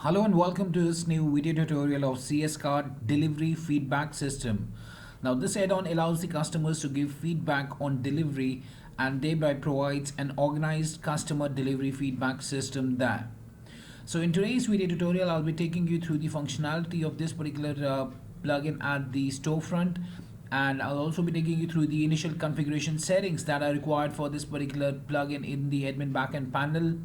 Hello and welcome to this new video tutorial of CS Card Delivery Feedback System. Now this add-on allows the customers to give feedback on delivery and thereby provides an organized customer delivery feedback system there. So in today's video tutorial, I'll be taking you through the functionality of this particular plugin at the storefront, and I'll also be taking you through the initial configuration settings that are required for this particular plugin in the admin backend panel,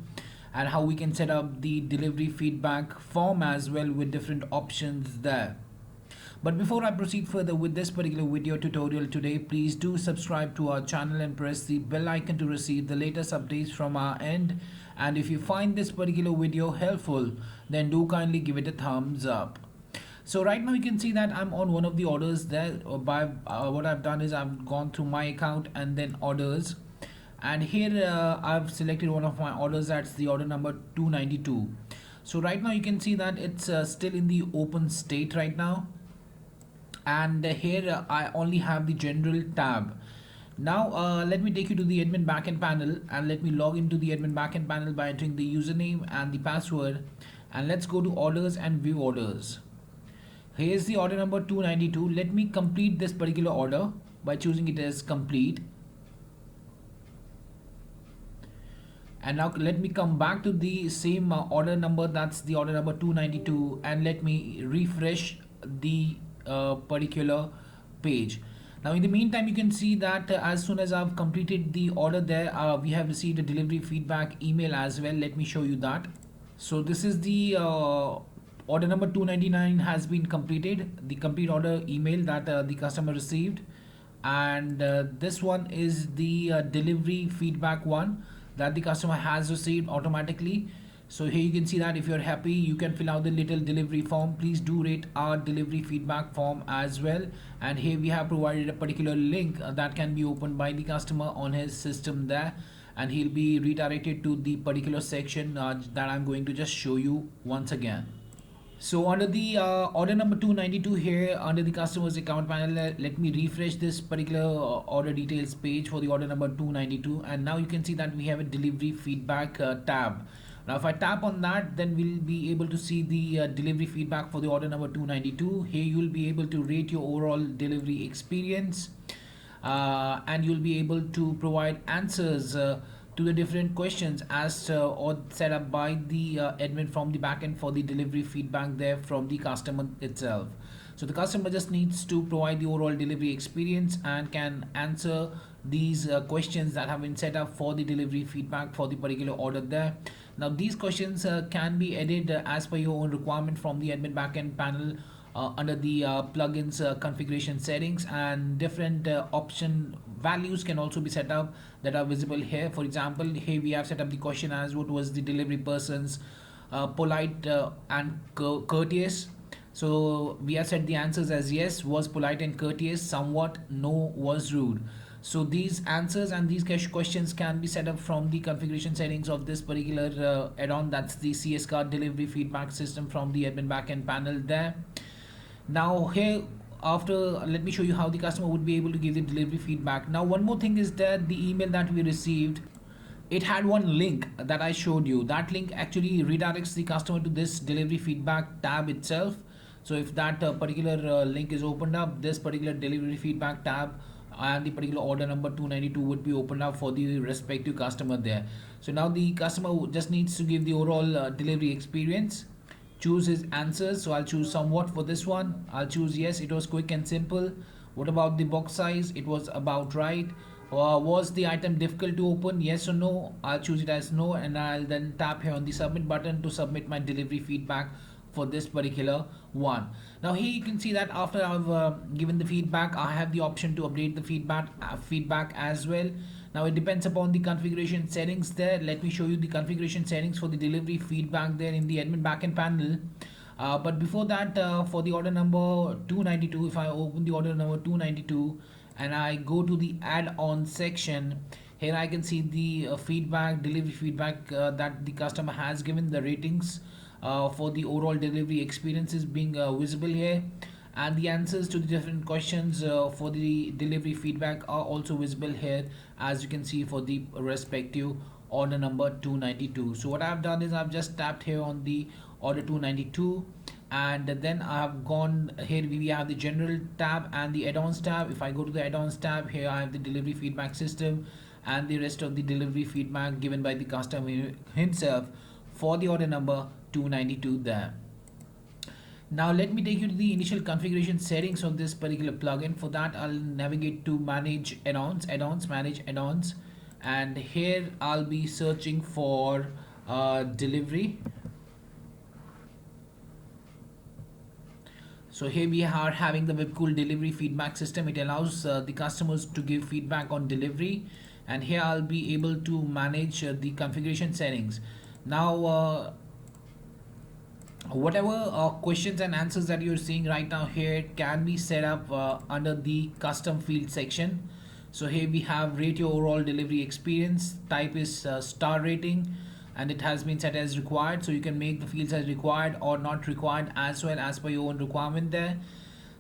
and how we can set up the delivery feedback form as well with different options there. But before I proceed further with this particular video tutorial today, please do subscribe to our channel and press the bell icon to receive the latest updates from our end. And if you find this particular video helpful, then do kindly give it a thumbs up. So right now you can see that I'm on one of the orders there. What I've done is I've gone through my account and then orders. And here I've selected one of my orders, that's the order number 292. So right now you can see that it's still in the open state right now, and here I only have the general tab. Now let me take you to the admin backend panel, and let me log into the admin backend panel by entering the username and the password, and let's go to orders and view orders. Here's the order number 292. Let me complete this particular order by choosing it as complete. And now let me come back to the same order number, that's the order number 292, and let me refresh the particular page. Now in the meantime you can see that as soon as I've completed the order there, we have received a delivery feedback email as well. Let me show you that. So this is the order number 299 has been completed, the complete order email that the customer received, and this one is the delivery feedback one that the customer has received automatically. So here you can see that if you're happy, you can fill out the little delivery form. Please do rate our delivery feedback form as well. And here we have provided a particular link that can be opened by the customer on his system there, and he'll be redirected to the particular section that I'm going to just show you once again. So under the order number 292 here, under the customer's account panel, let me refresh this particular order details page for the order number 292, and now you can see that we have a delivery feedback tab. Now if I tap on that, then we'll be able to see the delivery feedback for the order number 292. Here you'll be able to rate your overall delivery experience, and you'll be able to provide answers to the different questions asked or set up by the admin from the backend for the delivery feedback there from the customer itself. So the customer just needs to provide the overall delivery experience and can answer these questions that have been set up for the delivery feedback for the particular order there. Now these questions can be added as per your own requirement from the admin backend panel under the plugins configuration settings, and different option values can also be set up that are visible here. For example, here we have set up the question as what was the delivery person's polite and courteous. So we have set the answers as yes was polite and courteous, somewhat, no was rude. So these answers and these questions can be set up from the configuration settings of this particular add-on, that's the CS Card Delivery Feedback System from the admin backend panel there. Now here after, let me show you how the customer would be able to give the delivery feedback. Now one more thing is that the email that we received, it had one link that I showed you. That link actually redirects the customer to this delivery feedback tab itself. So if that particular link is opened up, this particular delivery feedback tab and the particular order number 292 would be opened up for the respective customer there. So now the customer just needs to give the overall delivery experience, choose his answers. So I'll choose somewhat for this one. I'll choose yes, it was quick and simple. What about the box size? It was about right. Was the item difficult to open? Yes or no? I'll choose it as no, and I'll then tap here on the submit button to submit my delivery feedback for this particular one. Now here you can see that after I've given the feedback, I have the option to update the feedback as well. Now it depends upon the configuration settings there. Let me show you the configuration settings for the delivery feedback there in the admin backend panel. But before that, for the order number 292, if I open the order number 292 and I go to the add-on section, here I can see the delivery feedback that the customer has given, the ratings for the overall delivery experiences being visible here, and the answers to the different questions for the delivery feedback are also visible here, as you can see for the respective order number 292. So what I've done is I've just tapped here on the order 292, and then I have gone here. We have the general tab and the add-ons tab. If I go to the add-ons tab, here I have the delivery feedback system and the rest of the delivery feedback given by the customer himself for the order number 292 there. Now let me take you to the initial configuration settings of this particular plugin. For that, I'll navigate to manage add-ons, manage add-ons, and here I'll be searching for delivery. So here we are having the Webcool delivery feedback system. It allows the customers to give feedback on delivery, and here I'll be able to manage the configuration settings. Now whatever questions and answers that you're seeing right now here can be set up under the custom field section. So here we rate your overall delivery experience, type is star rating, and it has been set as required, so you can make the fields as required or not required as well as per your own requirement there.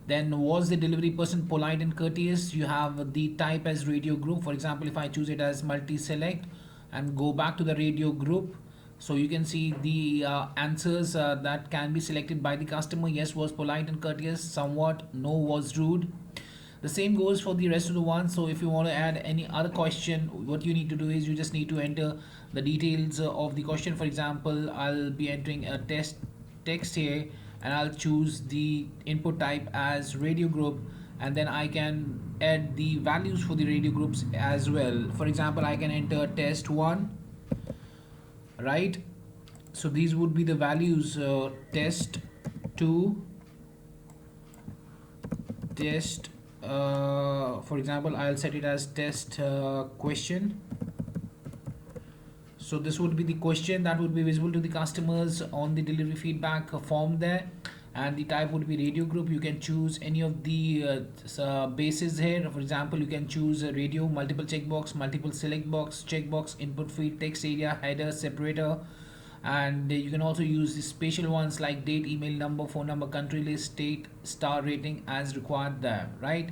Then was the delivery person polite and courteous? You have the type as radio group. For example, if I choose it as multi-select and go back to the radio group, so you can see the answers that can be selected by the customer. Yes was polite and courteous, somewhat, no was rude. The same goes for the rest of the ones. So if you want to add any other question, what you need to do is you just need to enter the details of the question. For example, I'll be entering a text here, and I'll choose the input type as radio group, and then I can add the values for the radio groups as well. For example, I can enter test 1, right? So these would be the values, test 2, test for example, I'll set it as test question. So this would be the question that would be visible to the customers on the delivery feedback form there, and the type would be radio group. You can choose any of the bases here. For example, you can choose a radio, multiple checkbox, multiple select box, checkbox, input field, text area, header, separator, and you can also use the special ones like date, email number, phone number, country list, state, star rating as required there, right?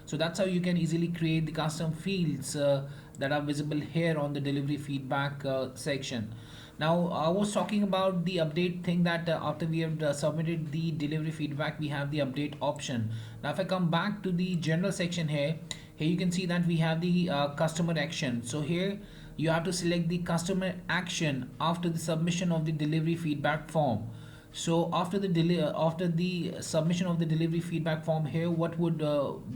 So that's how you can easily create the custom fields that are visible here on the delivery feedback section. Now I was talking about the update thing, that after we have submitted the delivery feedback, we have the update option. Now if I come back to the general section here you can see that we have the customer action. So here you have to select the customer action after the submission of the delivery feedback form. So after the submission of the delivery feedback form, here what would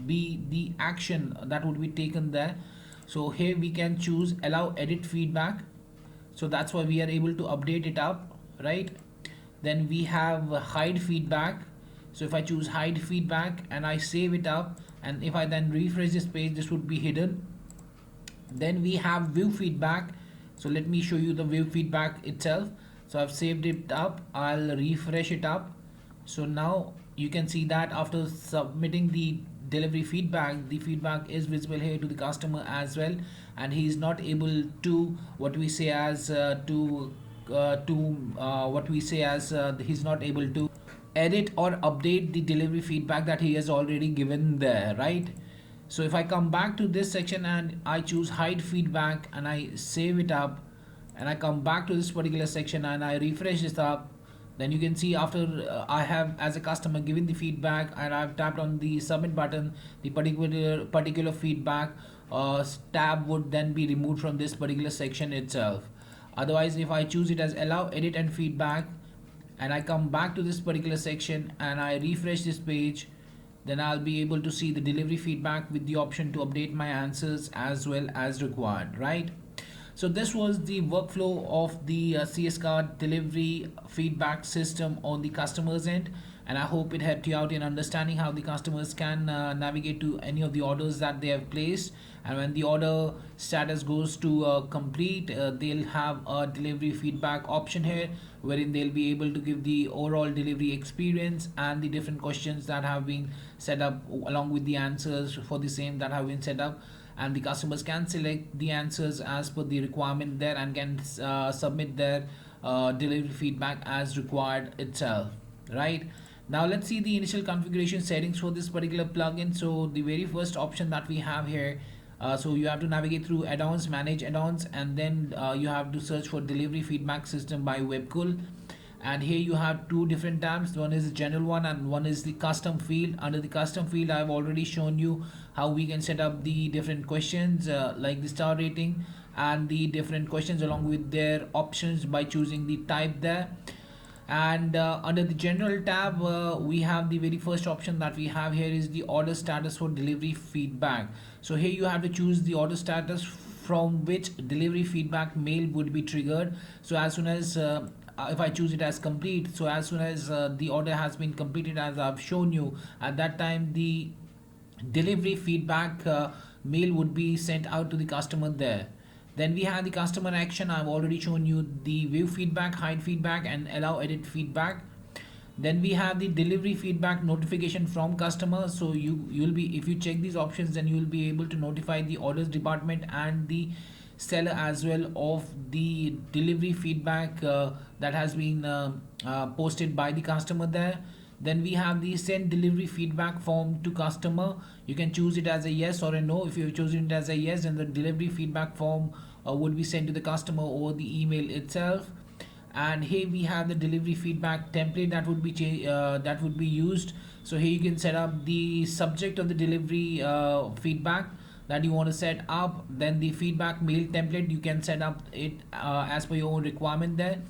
be the action that would be taken there. So here we can choose allow edit feedback, so that's why we are able to update it up, right? Then we have hide feedback. So if I choose hide feedback and I save it up, and if I then refresh this page, this would be hidden. Then we have view feedback. So let me show you the view feedback itself. So I've saved it up, I'll refresh it up. So now you can see that after submitting the delivery feedback, the feedback is visible here to the customer as well, and he is not able to what we say as he's not able to edit or update the delivery feedback that he has already given there, right? So if I come back to this section and I choose hide feedback and I save it up, and I come back to this particular section and I refresh this up, then you can see after I have as a customer given the feedback and I've tapped on the submit button, the particular feedback tab would then be removed from this particular section itself. Otherwise, if I choose it as allow edit and feedback and I come back to this particular section and I refresh this page, then I'll be able to see the delivery feedback with the option to update my answers as well as required, right? So this was the workflow of the CS card delivery feedback system on the customer's end, and I hope it helped you out in understanding how the customers can navigate to any of the orders that they have placed. And when the order status goes to complete, they'll have a delivery feedback option here, wherein they'll be able to give the overall delivery experience and the different questions that have been set up along with the answers for the same that have been set up, and the customers can select the answers as per the requirement there and can submit their delivery feedback as required itself, right? Now let's see the initial configuration settings for this particular plugin. So the very first option that we have here, So you have to navigate through add-ons, manage add-ons, and then you have to search for delivery feedback system by Webcool. And here you have two different tabs. One is the general one and one is the custom field. Under the custom field, I've already shown you how we can set up the different questions, like the star rating and the different questions along with their options by choosing the type there. And under the general tab, we have the very first option that we have here is the order status for delivery feedback. So here you have to choose the order status from which delivery feedback mail would be triggered. So as soon as if I choose it as complete, so as soon as the order has been completed, as I've shown you, at that time the delivery feedback mail would be sent out to the customer there. Then we have the customer action. I've already shown you the view feedback, hide feedback, and allow edit feedback. Then we have the delivery feedback notification from customer. So you'll be, if you check these options, then you'll be able to notify the orders department and the seller as well of the delivery feedback that has been posted by the customer there. Then we have the send delivery feedback form to customer. You can choose it as a yes or a no. If you've chosen it as a yes, then the delivery feedback form would be sent to the customer over the email itself. And here we have the delivery feedback template that would be that would be used. So here you can set up the subject of the delivery feedback that you want to set up. Then the feedback mail template, you can set up it as per your own requirement there.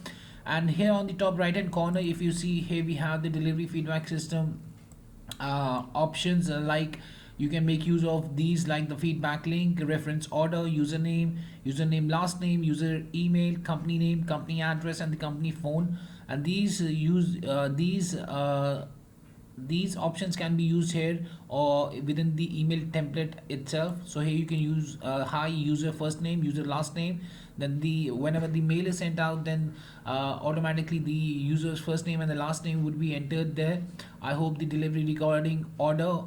And here on the top right hand corner, if you see, here we have the delivery feedback system options, like you can make use of these, like the feedback link, reference order, username last name, user email, company name, company address, and the company phone. And these options can be used here or within the email template itself. So here you can use hi user first name, user last name. Then the whenever the mail is sent out, then automatically the user's first name and the last name would be entered there. I hope the delivery recording order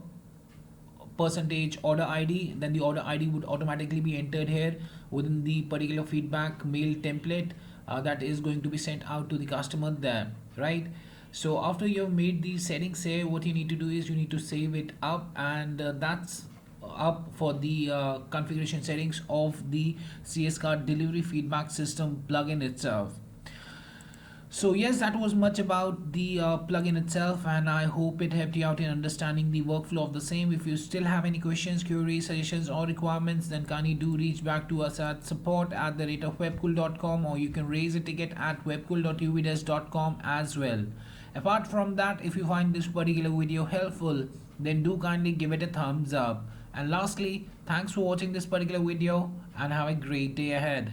percentage order ID, then the order ID would automatically be entered here within the particular feedback mail template that is going to be sent out to the customer there, right? So after you've made these settings here, what you need to do is you need to save it up, and that's up for the configuration settings of the CS card delivery feedback system plugin itself. So yes, that was much about the plugin itself, and I hope it helped you out in understanding the workflow of the same. If you still have any questions, queries, suggestions, or requirements, then kindly do reach back to us at support@webcool.com, or you can raise a ticket at webcool.uvidesk.com as well. Apart from that, if you find this particular video helpful, then do kindly give it a thumbs up. And lastly, thanks for watching this particular video and have a great day ahead.